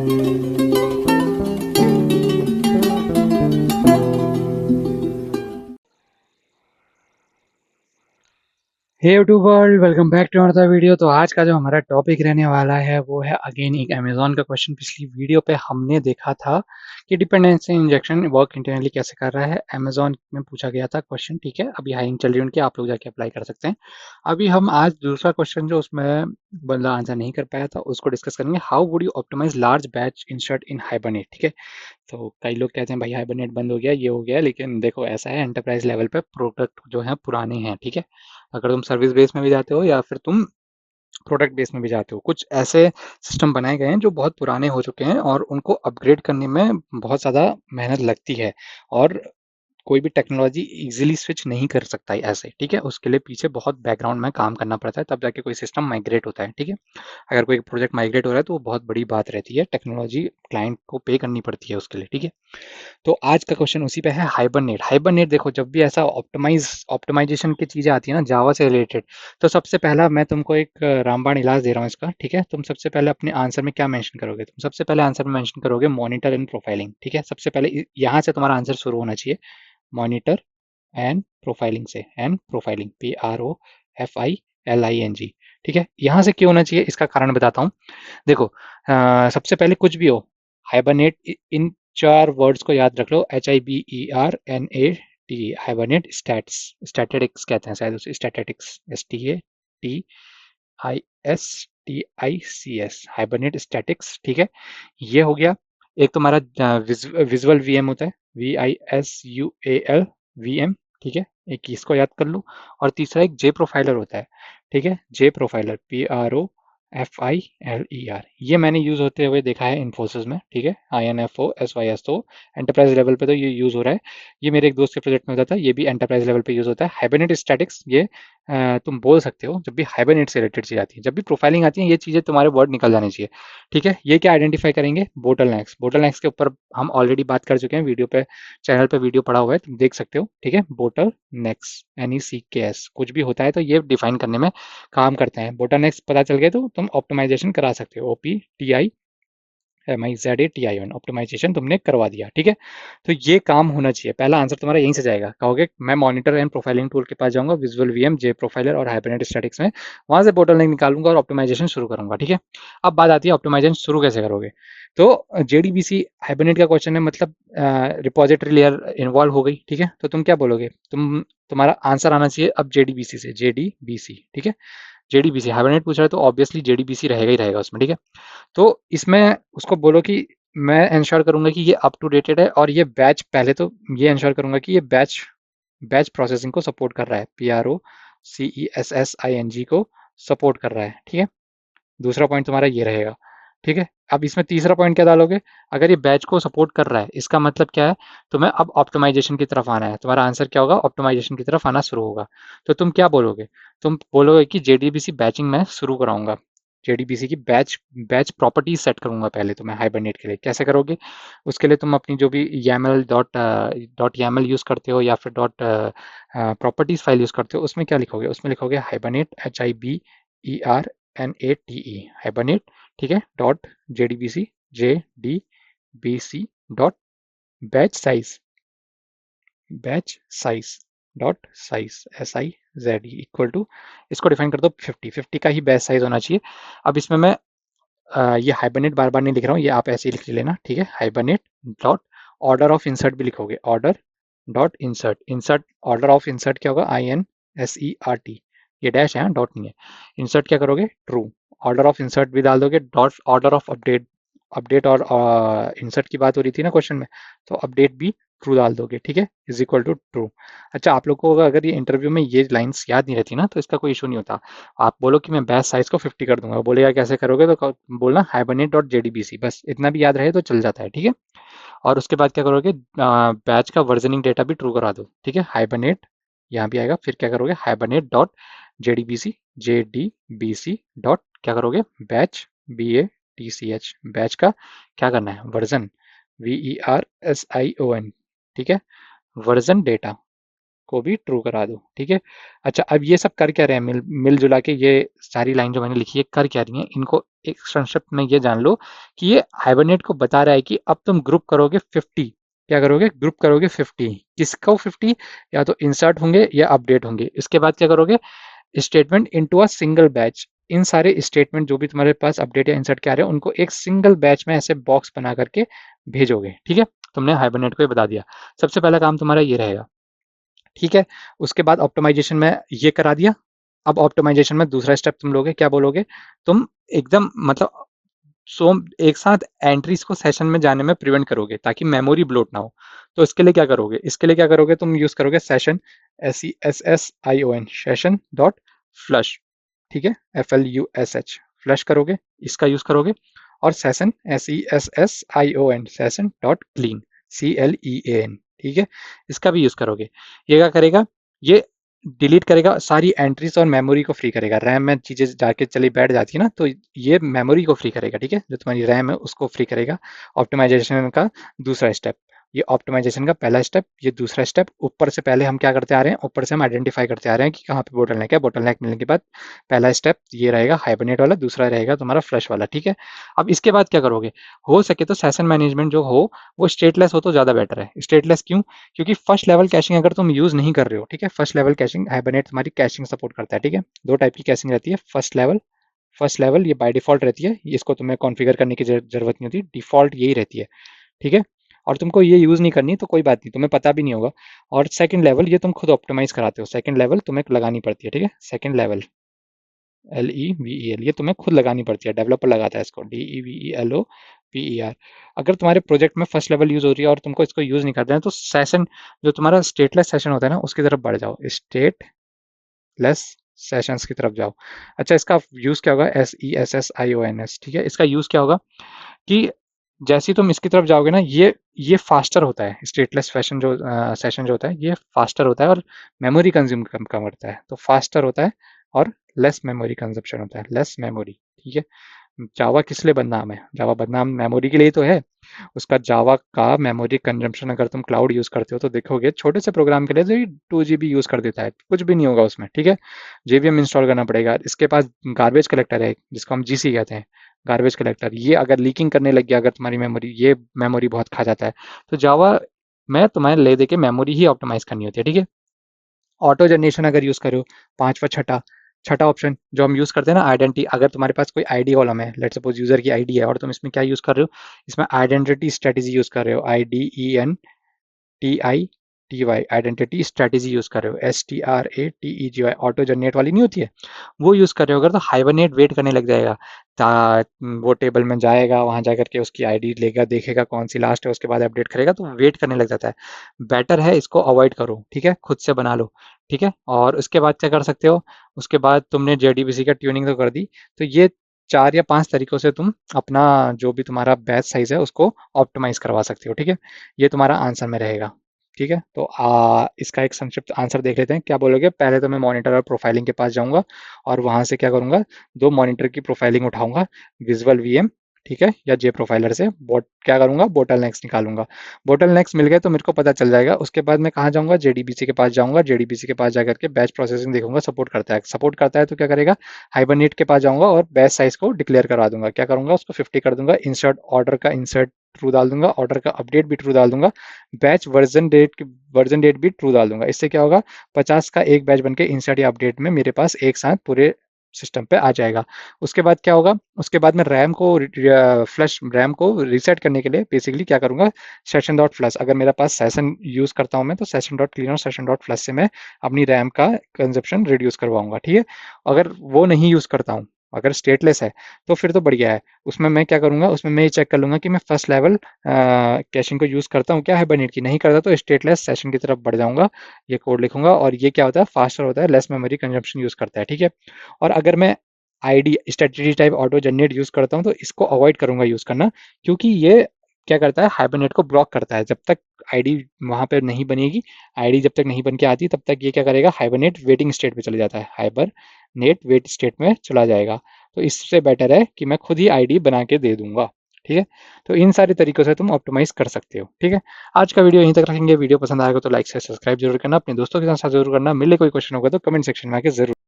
Hey YouTuber, welcome back to another video. तो आज का जो हमारा टॉपिक रहने वाला है वो है अगेन एक अमेजोन का क्वेश्चन। पिछली वीडियो पे हमने देखा था कि डिपेंडेंसी इंजेक्शन वर्क इंटरनली कैसे कर रहा है। अमेजोन में पूछा गया था क्वेश्चन, ठीक है। अभी हायरिंग चल रही है उनकी, आप लोग जाके अप्लाई कर सकते हैं। अभी हम आज दूसरा क्वेश्चन जो उसमें बंदा आंसर नहीं कर पाया था उसको डिस्कस करेंगे। How would you optimise large batch insert in Hibernate, ठीक है। तो कई लोग कहते हैं भाई हाइबरनेट बंद हो गया, ये हो गया, लेकिन देखो ऐसा है, एंटरप्राइज लेवल पे प्रोडक्ट जो है पुराने हैं, ठीक है। अगर तुम सर्विस बेस में भी जाते हो या फिर तुम प्रोडक्ट बेस में भी जाते हो, कुछ ऐसे सिस्टम बनाए गए हैं जो बहुत पुराने हो चुके हैं और उनको अपग्रेड करने में बहुत ज़्यादा मेहनत लगती है। और कोई भी टेक्नोलॉजी इजीली स्विच नहीं कर सकता है ऐसे, ठीक है। उसके लिए पीछे बहुत बैकग्राउंड में काम करना पड़ता है, तब जाके कोई सिस्टम माइग्रेट होता है, ठीक है। अगर कोई प्रोजेक्ट माइग्रेट हो रहा है तो वो बहुत बड़ी बात रहती है, टेक्नोलॉजी क्लाइंट को पे करनी पड़ती है उसके लिए, ठीक है। तो आज का क्वेश्चन उसी पे है, हाइबरनेट। हाइबरनेट देखो, जब भी ऐसा ऑप्टिमाइजेशन की चीजें आती है ना जावा से रिलेटेड, तो सबसे पहला मैं तुमको एक रामबाण इलाज दे रहा हूँ इसका, ठीक है। तुम सबसे पहले अपने आंसर में क्या मेंशन करोगे? तुम सबसे पहले आंसर में मेंशन करोगे मॉनिटर एंड प्रोफाइलिंग, ठीक है। सबसे पहले यहाँ से तुम्हारा आंसर शुरू होना चाहिए, मॉनिटर एंड प्रोफाइलिंग से। एंड प्रोफाइलिंग, PROFILING, ठीक है। यहाँ से क्यों होना चाहिए इसका कारण बताता हूँ। देखो, सबसे पहले कुछ भी हो, हाइबरनेट, इन चार वर्ड्स को याद रख लो, HIBERNAT, हाइबरनेट स्टैट्स, स्टैटिटिक्स कहते हैं शायद उसे, स्टैटिटिक्स, STATISTICS, हाइबरनेट स्टैटिक्स, ठीक है। ये हो गया। एक तुम्हारा विजुअल वीएम होता है, VISUAL ठीक है, एक इसको याद कर लो। और तीसरा एक जे प्रोफाइलर होता है, ठीक है, जे प्रोफाइलर, PROFILER, ये मैंने यूज होते हुए देखा है इन्फोसिस में, ठीक है, INFOSYS। तो एंटरप्राइज लेवल पे तो ये यूज हो रहा है। ये मेरे एक दोस्त के प्रोजेक्ट में होता था, ये भी एंटरप्राइज लेवल पे यूज होता है। हाइबरनेट स्टैटिक्स, ये तुम बोल सकते हो जब भी हाइबरनेट से रिलेटेड चीज आती है, जब भी प्रोफाइलिंग आती है, ये चीजें तुम्हारे वर्ड निकल जाने चाहिए, ठीक है। ये क्या आइडेंटिफाई करेंगे? बोटलनेक्स। बोटलनेक्स के ऊपर हम ऑलरेडी बात कर चुके हैं, वीडियो पे, चैनल पे वीडियो पड़ा हुआ है, तुम देख सकते हो, ठीक है। बोटलनेक्स, NECKS, कुछ भी होता है तो ये डिफाइन करने में काम करते हैं। बोटलनेक्स पता चल गए तो तुम ऑप्टिमाइजेशन करा सकते हो, OPTIMIZATION, ऑप्टिमाइजेशन तुमने करवा दिया, ठीक है। तो ये काम होना चाहिए। पहला आंसर तुम्हारा यहीं से जाएगा, कहोगे मैं मॉनिटर एंड प्रोफाइलिंग टूल के पास जाऊंगा, विजुअल वीएम, जे प्रोफाइलर और हाइबरनेट स्टैटिक्स में, वहां से बोटलनेक निकालूंगा और ऑप्टिमाइजेशन शुरू करूंगा, ठीक है। अब बात आती है ऑप्टिमाइजेशन शुरू कैसे करोगे। तो JDBC हाइबरनेट का क्वेश्चन है, मतलब रिपोजिटरी लेयर इन्वॉल्व हो गई, ठीक है। तो तुम क्या बोलोगे? तुम्हारा आंसर आना चाहिए अब JDBC से, JDBC, ठीक है। JDBC हाइबरनेट पूछ रहा है तो ऑब्वियसली JDBC रहेगा ही रहेगा उसमें, ठीक है। तो इसमें उसको बोलो कि मैं इंश्योर करूंगा कि ये अप टू डेटेड है, और ये बैच, पहले तो ये इंश्योर करूंगा कि ये बैच बैच प्रोसेसिंग को सपोर्ट कर रहा है, PROCESSING को सपोर्ट कर रहा है, ठीक है। दूसरा पॉइंट तुम्हारा ये रहेगा, ठीक है। अब इसमें तीसरा पॉइंट क्या डालोगे? अगर ये बैच को सपोर्ट कर रहा है, इसका मतलब क्या है? तुम्हें अब ऑप्टिमाइजेशन की तरफ आना है। तुम्हारा आंसर क्या होगा? ऑप्टिमाइजेशन की तरफ आना शुरू होगा। तो तुम क्या बोलोगे? तुम बोलोगे कि JDBC बैचिंग मैं शुरू कराऊंगा, JDBC की बैच बैच प्रॉपर्टीज सेट करूंगा पहले तो मैं हाइबरनेट के लिए। कैसे करोगे? उसके लिए तुम अपनी जो भी YAML डॉट YAML यूज करते हो या फिर डॉट प्रॉपर्टीज फाइल यूज करते हो, उसमें क्या लिखोगे? उसमें लिखोगे हाइबरनेट, HIBERNATE, हाइबरनेट, ठीक है, dot JDBC dot batch size, batch size dot size, SIZE equal to, इसको डिफाइन कर दो 50 का ही बैच साइज होना चाहिए। अब इसमें मैं ये हाइबरनेट बार बार नहीं लिख रहा हूँ, ये आप ऐसे ही लिख लेना, ठीक है। Hibernate dot order of insert भी लिखोगे, order dot insert, insert order of insert क्या होगा? INSERT, ये डैश है, डॉट नहीं है। इंसर्ट क्या करोगे? ट्रू। ऑर्डर ऑफ इंसर्ट भी डाल दोगे, dot order of update, update और इंसर्ट की बात हो रही थी ना क्वेश्चन में, तो अपडेट भी ट्रू डाल दोगे, ठीक है, इज इक्वल टू ट्रू। अच्छा, आप लोग को अगर ये इंटरव्यू में ये लाइंस याद नहीं रहती ना तो इसका कोई इशू नहीं होता। आप बोलो कि मैं बैच साइज को 50 कर दूंगा, बोलेगा कैसे करोगे, तो बोलना हाइबरनेट डॉट JDBC, बस इतना भी याद रहे तो चल जाता है, ठीक है। और उसके बाद क्या करोगे? बैच का वर्जनिंग डेटा भी ट्रू करा दो, ठीक है। हाइबरनेट यहाँ भी आएगा, फिर क्या करोगे? हाइबरनेट डॉट JDBC डॉट क्या करोगे? बैच, BATCH, बैच का क्या करना है? वर्जन, VERSION, ठीक है, वर्जन डेटा को भी ट्रू करा दो, ठीक है। अच्छा, अब ये सब कर क्या रहे हैं, मिलजुला के ये सारी लाइन जो मैंने लिखी है कर क्या रही है, इनको एक संक्षिप्त में ये जान लो कि ये हाइबरनेट को बता रहा है कि अब तुम ग्रुप करोगे 50, क्या करोगे, ग्रुप करोगे 50, किसको 50, या तो इंसर्ट होंगे या अपडेट होंगे। इसके बाद क्या करोगे, statement into a single batch, इन सारे स्टेटमेंट जो भी तुम्हारे पास अपडेट या इंसर्ट के आ रहे हैं उनको एक सिंगल बैच में ऐसे बॉक्स बना करके भेजोगे, ठीक है। तुमने हाइबरनेट को ये बता दिया, सबसे पहला काम तुम्हारा ये रहेगा, ठीक है। उसके बाद ऑप्टिमाइजेशन में ये करा दिया। अब ऑप्टिमाइजेशन में दूसरा स्टेप तुम लोगे, क्या बोलोगे, तुम एकदम मतलब सो एक साथ एंट्रीज को सेशन में जाने में प्रिवेंट करोगे ताकि मेमोरी ब्लोट ना हो। तो इसके लिए क्या करोगे, इसके लिए क्या करोगे, तुम यूज करोगे session, SESSION, session dot flush, ठीक है, FLUSH, फ्लश करोगे, इसका यूज करोगे। और session, SESSION, session dot clean, CLEAN, ठीक है, इसका भी यूज करोगे। ये क्या करेगा, ये डिलीट करेगा सारी एंट्रीज और मेमोरी को फ्री करेगा। रैम में चीजें जाके चली बैठ जाती है ना, तो ये मेमोरी को फ्री करेगा, ठीक है, जो तुम्हारी रैम है उसको फ्री करेगा। ऑप्टिमाइजेशन का दूसरा स्टेप, ये ऑप्टिमाइजेशन का पहला स्टेप, ये दूसरा स्टेप। ऊपर से पहले हम क्या करते आ रहे हैं, ऊपर से हम आइडेंटिफाई करते आ रहे हैं कि कहाँ पे बोटलनेक है। बोटलनेक मिलने के बाद पहला स्टेप ये रहेगा हाइबरनेट वाला, दूसरा रहेगा तुम्हारा फ्लश वाला, ठीक है। अब इसके बाद क्या करोगे, हो सके तो सेशन मैनेजमेंट जो हो वो स्टेटलेस हो तो ज़्यादा बेटर है। स्टेटलेस क्यों, क्योंकि फर्स्ट लेवल कैशिंग अगर तुम यूज़ नहीं कर रहे हो, ठीक है, फर्स्ट लेवल कैशिंग हाइबरनेट तुम्हारी कैशिंग सपोर्ट करता है, ठीक है। दो टाइप की कैशिंग रहती है, फर्स्ट लेवल ये बाय डिफॉल्ट रहती है, इसको तुम्हें कॉन्फ़िगर करने की जरूरत नहीं होती, डिफॉल्ट यही रहती है, ठीक है। और तुमको ये यूज़ नहीं करनी तो कोई बात नहीं, तुम्हें पता भी नहीं होगा। और सेकंड लेवल ये तुम खुद ऑप्टिमाइज कराते हो, सेकंड लेवल तुम्हें लगानी पड़ती है, ठीक है। सेकंड लेवल, LEVEL, ये तुम्हें खुद लगानी पड़ती है, डेवलपर लगाता है इसको, DEVELOPER। अगर तुम्हारे प्रोजेक्ट में फर्स्ट लेवल यूज हो रही है और तुमको इसको यूज नहीं करना है तो सेशन, जो तुम्हारा स्टेटलेस सेशन होता है ना उसकी तरफ बढ़ जाओ, स्टेटलेस सेशंस की तरफ जाओ। अच्छा, इसका यूज क्या होगा, SESSIONS, ठीक है। इसका यूज क्या होगा कि जैसे ही तुम इसकी तरफ जाओगे ना, ये फास्टर होता है, स्टेटलेस सेशन जो होता है ये फास्टर होता है और मेमोरी कंज्यूम कम कम करता है, तो फास्टर होता है और लेस मेमोरी कंजप्शन होता है, लेस मेमोरी, ठीक है। जावा किस लिए बदनाम है, जावा बदनाम मेमोरी के लिए तो है। उसका जावा का मेमोरी कंजम्पशन अगर तुम क्लाउड यूज करते हो तो देखोगे छोटे से प्रोग्राम के लिए तो ये 2 GB यूज कर देता है, कुछ भी नहीं होगा उसमें, ठीक है। JVM इंस्टॉल करना पड़ेगा। इसके पास गार्बेज कलेक्टर है जिसको हम GC कहते हैं, गार्बेज कलेक्टर, ये अगर लीकिंग करने लग गया अगर तुम्हारी मेमोरी, ये मेमोरी बहुत खा जाता है। तो जावा में तुम्हें ले दे के मेमोरी ही ऑप्टिमाइज करनी होती है, ठीक है। ऑटो जनरेशन अगर यूज करो, पांचवा छठा छठा ऑप्शन जो हम यूज करते हैं ना, आइडेंटिटी, अगर तुम्हारे पास कोई आईडी कॉलम है, लेट सपोज यूजर की आईडी है और तुम इसमें क्या यूज कर रहे हो, इसमें आइडेंटिटी स्ट्रेटेजी यूज कर रहे हो, IDENTITY, आइडेंटिटी स्ट्रेटेजी यूज कर रहे हो, STRATEGY, ऑटो जनरेट वाली नहीं होती है, वो यूज कर रहे हो अगर, तो हाइबरनेट वेट करने लग जाएगा। वो टेबल में जाएगा, वहां जाकर के उसकी आईडी लेगा, देखेगा कौन सी लास्ट है, उसके बाद अपडेट करेगा, तो वेट करने लग जाता है। बेटर है इसको अवॉइड करो, ठीक है, खुद से बना लो, ठीक है। और उसके बाद क्या कर सकते हो, उसके बाद तुमने JDBC का ट्यूनिंग तो कर दी, तो ये 4 या 5 तरीकों से तुम अपना जो भी तुम्हारा बैच साइज है उसको ऑप्टिमाइज करवा सकते हो, ठीक है। ये तुम्हारा आंसर में रहेगा, ठीक है। तो इसका एक संक्षिप्त आंसर देख लेते हैं, क्या बोलोगे। पहले तो मैं मॉनिटर और प्रोफाइलिंग के पास जाऊंगा और वहां से क्या करूंगा, 2 मॉनिटर की प्रोफाइलिंग उठाऊंगा, विजुअल VM, ठीक है, या जे प्रोफाइलर से बोट क्या करूंगा, बोटल नेक्स निकालूंगा। बोटल नेक्स मिल गए तो मेरे को पता चल जाएगा। उसके बाद मैं कहाँ जाऊंगा, JDBC के पास जाऊंगा, JDBC के पास जाकर के बैच प्रोसेसिंग देखूंगा, सपोर्ट करता है तो क्या करेगा, हाइबरनेट के पास जाऊंगा और बैच साइज को डिक्लेयर करा दूंगा, क्या करूंगा, उसको 50 कर दूंगा, इंसर्ट ऑर्डर का इंसर्ट ट्रू डाल दूंगा, ऑर्डर का अपडेट भी ट्रू डाल दूंगा, बैच वर्जन डेट भी ट्रू डाल दूंगा। इससे क्या होगा, 50 का एक बैच बनके इंसर्ट या अपडेट में मेरे पास एक साथ पूरे सिस्टम पे आ जाएगा। उसके बाद क्या होगा, उसके बाद मैं रैम को रीसेट करने के लिए बेसिकली क्या करूंगा, सेशन डॉट फ्लश, अगर मेरे पास सेशन यूज करता हूं मैं तो सेशन डॉट क्लीन और सेशन डॉट फ्लश से मैं अपनी रैम का कंजप्शन रिड्यूस करवाऊंगा, ठीक है। अगर वो नहीं यूज करता हूं, अगर स्टेटलेस है तो फिर तो बढ़िया है। उसमें मैं क्या करूंगा, उसमें मैं ये चेक कर लूंगा कि मैं फर्स्ट लेवल कैशिंग को यूज करता हूँ क्या हाइबरनेट की, नहीं करता तो स्टेटलेस सेशन की तरफ बढ़ जाऊंगा, ये कोड लिखूंगा और ये क्या होता है, फास्टर होता है, लेस मेमोरी कंजप्शन यूज करता है, ठीक है। और अगर मैं ID strategy type auto generate use करता हूँ तो इसको अवॉइड करूंगा यूज करना, क्योंकि ये क्या करता है, हाइबरनेट को ब्लॉक करता है। जब तक आईडी वहां पर नहीं बनेगी, आईडी जब तक नहीं बन के आती तब तक ये क्या करेगा, हाइबरनेट वेटिंग स्टेट पे चले जाता है, हाइबरनेट वेट स्टेट में चला जाएगा। तो इससे बेटर है कि मैं खुद ही आईडी बना के दे दूंगा, ठीक है। तो इन सारे तरीकों से तुम ऑप्टिमाइज कर सकते हो। ठीक है, आज का वीडियो यहीं तक रखेंगे। वीडियो पसंद आएगा तो लाइक से सब्सक्राइब जरूर करना, अपने दोस्तों के साथ जरूर करना। मिले कोई क्वेश्चन होगा तो कमेंट सेक्शन में आके जरूर